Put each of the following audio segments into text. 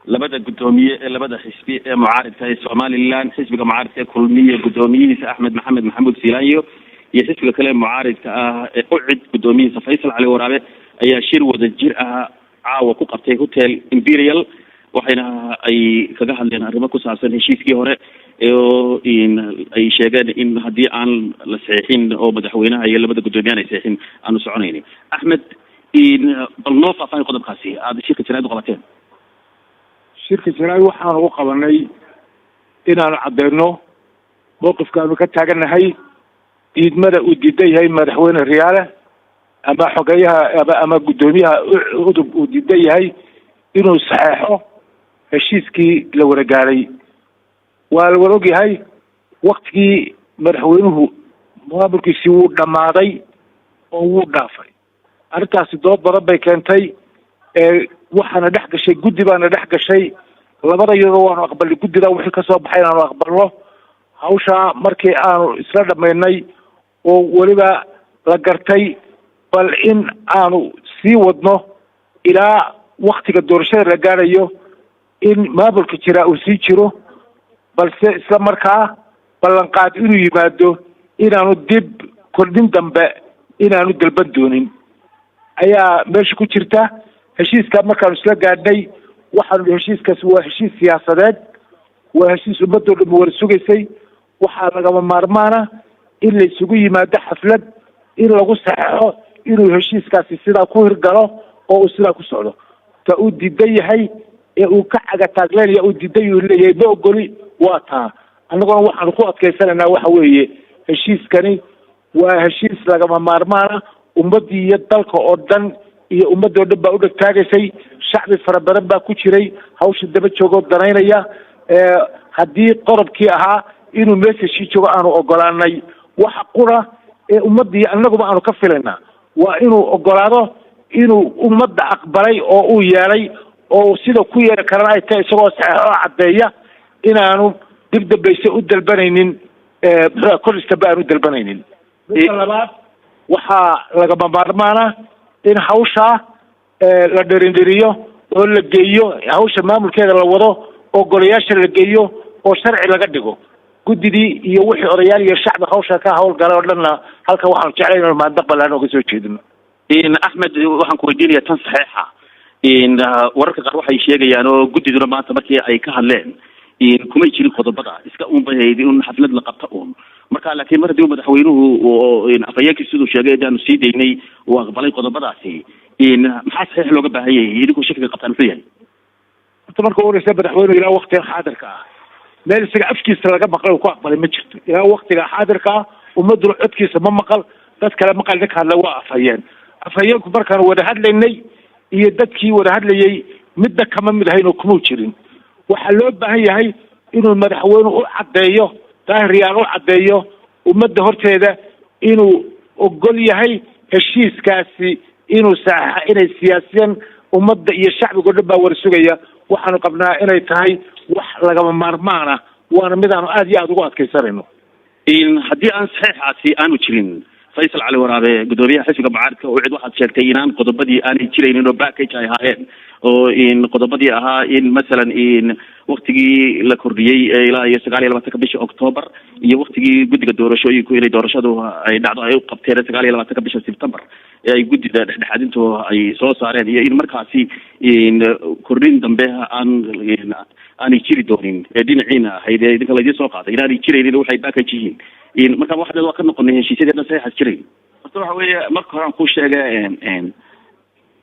labada gudoomiye ee labada xisbi ee mucaaridka ee Somaliland xisbiga mucaaridka ee kulmiye gudoomiyihiisa Axmed Maxamed Maxamuud Siilaanyo iyo xisbiga kale mucaaridka ah ee ucid gudoomiyihiisa Faysal Cali Waraabe ayaa shir wada jir ah caawa ku qabtay Hotel Imperial waxayna ay kaga hadleen arrimo ku saabsan heshiiskii hore oo ay sheegeen in haddii aan la saxiixin oo madaxweynaha iyo labada gudoomiyaha ay saxiixin aanu soconaynin Axmed bal noo faahfaahin qodobkaasi aad shirka jaraa'id u qabateen shirka jaraa'id waxaan ugu qabanay inaanu cadeyno mowqifkaanu ka taagannahay diidmada uu diidan yahay madaxweyne Riyaale ama xogeyaha ama gudoomiyaha udub uu diidan yahay inuu saxeexo heshiiskii la waragaaray waa la wada ogyahay waktigii madaxweynuhu maamulkiisii wuu dhammaaday oo wuu dhaafay arrintaasi dood badan bay keentay waxaana dhex gashay guddi baana dhex gashay labada iyadoo waanu aqbalnay guddida wixii kasoo baxay inaanu aqbalno hawshaa markii aanu isla dhamaynay oo weliba la gartay bal in aanu sii wadno ilaa waktiga doorashada la gaarayo in maamulka jira uu sii jiro balse isla markaa ballanqaad inuu yimaado inaanu dib kordhin dambe inaanu dalban doonin ayaa meesha ku jirta heshiiska markaanu isla gaadhnay waxaanu heshiiskaasi waa heshiis siyaasadeed waa heshiis ummadoo dhan wara sugaysay waxaa lagama maarmaana in la isugu yimaado xaflad in lagu saxeexo inuu heshiiskaasi sidaa ku hirgalo oo uu sidaa ku socdo ta uu diidan yahay ee uu ka cagataagleynaya uu diidan uu leeyahay ma ogoli waa taa annaguna waxaanu ku adkaysanaynaa waxa weeye heshiiskani waa heshiis lagama maarmaana ummaddii iyo dalka oo dhan iyo ummadoo dhan baa u dhegtaagaysay shacbi fara badan baa ku jiray hawsha daba joogoo danaynaya haddii qodobkii ahaa inuu meeshashii joogo aanu ogolaanay waxa qura ee ummaddii annaguba aanu ka filaynaa waa inuu ogolaado inuu ummadda aqbalay oo uu yeelay oo sida ku yeeri karana ay tahay isagoo saxeexo caddeeya inaanu dib dambayse u dalbanaynin koristaba aanu dalbanaynin midda labaad waxaa lagama maarmaana in hawshaa la dherindheriyo oo la geeyo hawsha maamulkeeda la wado oo golayaasha la geeyo oo sharci laga dhigo guddidii iyo wixii odayaal iyo shacbi hawsha ka hawlgalay oo dhanna halka waxaanu jeclay inanu maandaqbal aan oga soo jeedino Axmed waxaan ku weydiinayaa tan saxiixa wararka qaar waxay sheegayaan oo guddiduna maanta markii ay ka hadleen kumay jirin qodobada iska unbahayd in xaflad la qabta marka laakiin mar haddii madaxweynuhu afhayeenkii siduu sheegay inaanu sii daynay uu aqbalay qodobadaasi maxaa saxiix looga baahan yahay idinkuu shirkiga qabtaan muxuu yahay horta marka u horeysa madaxweynuhu ilaa waktiga xaadirka ah meel isaga afkiisa laga maqlay uu ku aqbalay ma jirto ilaa waktiga xaadirka ah ummaduna codkiisa ma maqal dad kale maqal ninka hadla waa afhayeenku markaan wada hadlaynay iyo dadkii wada hadlayay midda kama mid ahayn oo kumau jirin waxaa loo baahan yahay inuu madaxweynuhu u caddeeyo daahiriyaan u caddeeyo ummadda horteeda inuu ogol yahay heshiiskaasi inuu saxeexa inay siyaasiyan ummadda iyo shacbigo dhan baa wara sugaya waxaanu qabnaa inay tahay wax lagama maarmaana waana mid aanu aada iyo aada ugu adkaysanayno haddii aan saxiixaasi aanu jirin Faysal Cali Waraabe gudoomiyaha xisbiga mucaaridka oo cid waxaad sheegtay inaan qodobadii aanay jiraynin oo package ay ahaayeen oo qodobadii ahaa in masalan waqtigii la kordhiyey ilaa iyo 29 bisha October iyo waqtigii guddiga doorashooyinku inay doorashadu ay dhacdo ay u qabteen 29 bisha September ee ay guddida dhexdhexaadintu ay soo saareen iyo in markaasi kordhin dambe aanay jiri doonin ee dhinaciina ahayd ee idinka laydin soo qaaday inaanay jiraynin waxay package yihiin marka waxaad waa ka noqonay heshiisyada saxiix jiray horta waxa weeye marka hore aan ku sheegay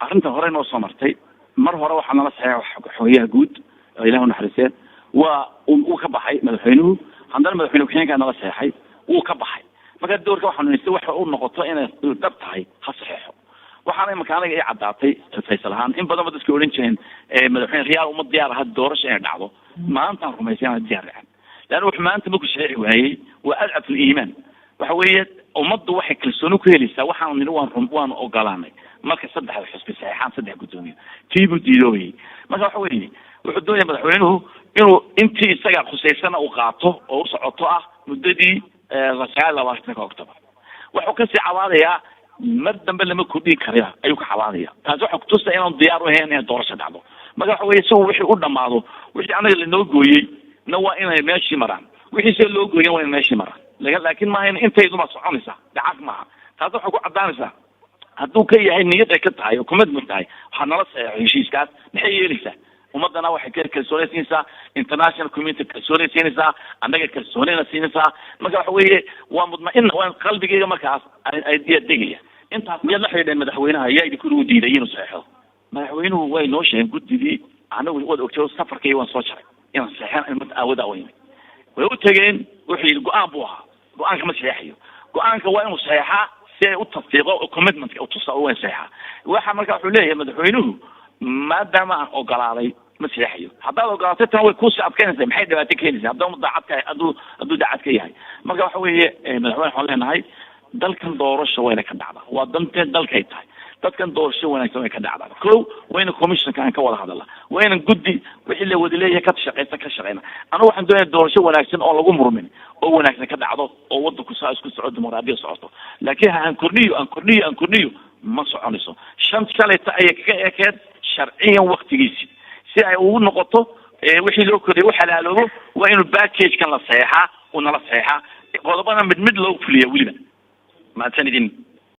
arrinta hore noo soo martay mar hore waxaa nala saxiix xogayaha guud ilaahu naxariiseen wuu ka baxay madaxweynuhu haddana madaxweyne ku-xigeenkaa nala saxiixay wuu ka baxay marka doorka waxaanu haystay waxa u noqoto inay dhab tahay ha saxiixo waxaana imika aniga ii caddaatay faysal ahaan in badanba dadka odhan jireen madaxweyne Riyaal uma diyaar aha doorasho inay dhacdo maantaan rumaysay inaan diyaar dhacan لأنه وحمانت ممكن شيء وهي وأضعف الإيمان وحوية ومضوا واحد كلسونو كهلسة وحنا من وان أوقلاني ما كصدق هذا الحسب صحيحان صدق قدومي تيبو ديلوي ما حويني وحدوية مدحوينه إنه أنت استجاب خصيصنا وقعته أو صعطه مددي رسالة واشتك أكتوبر وحكسي عوارية مردن بل ما كودي كريا أيوك عوارية هذا حكتوس إنه دياره هنا دورش دعوه marka waxa weeye si wixii u dhamaado wixii anaga lanoo gooyey na waa inay meeshii maraan wixii se loo gooyen waa inay meeshii maraan laakiin maaha in intayduma soconaysa dacad maaha taas waxay ku caddaanaysaa hadduu ka yahay niyad ay ka tahay oo commitment tahay waxaa nala saxeexo heshiiskaas maxay yeelaysaa ummadana waxay ka kalsooni siinaysaa international community kalsooni siinaysaa annaga kalsoonina siinaysaa marka waxa weeye waa mudmain waa qalbigeyga markaas ay degaya intaas miyaad la xidhiidheen madaxweynaha yaa idinku ugu diiday inuu saxeexo madaxweynuhu way noo sheegeen guddigii anagu waad ogtay safarkii waan soo jaray inaan saxeexan in mid aawada weyne way u tageen wuxuu yidhi go-aan buu ahaa go-aanka ma saxeexayo go-aanka waa inuu saxeexaa si ay u tasdiiqo commitmentka utusa u saxeexaa waxa marka wuxuu leeyahay madaxweynuhu maadaama aan ogolaaday ma saxeexayo haddaad ogolaatay tan way kuusii adkeynaysaa maxay dhibaato keenaysaa hadduu daacad ka hadduu daacad ka yahay marka waxa weeye madaxweyne waxaan leenahay dalkan doorasho wayna ka dhacdaa waa danteed dalkay tahay dadkan doorasho wanaagsan way ka dhacdaa kow wayna commissionka aan ka wada hadalna wayna guddi wixii la wada leeyahay ka shaqeyna anigu waxaan doonayaa doorasho wanaagsan oo lagu murmin oo wanaagsan ka dhacdo oo wadanku saa isku socdo dimuqraadiya socoto laakiin aan korniyo ma soconayso shalayta ayay kaga ekeed sharciyan waqtigiisi si ay ugu noqoto wixii loo koriyay u xalaaloobo waa inuu packagekan la saxeexaa oo nala saxeexaa qodobada mid loo fuliya weliba ma sanidin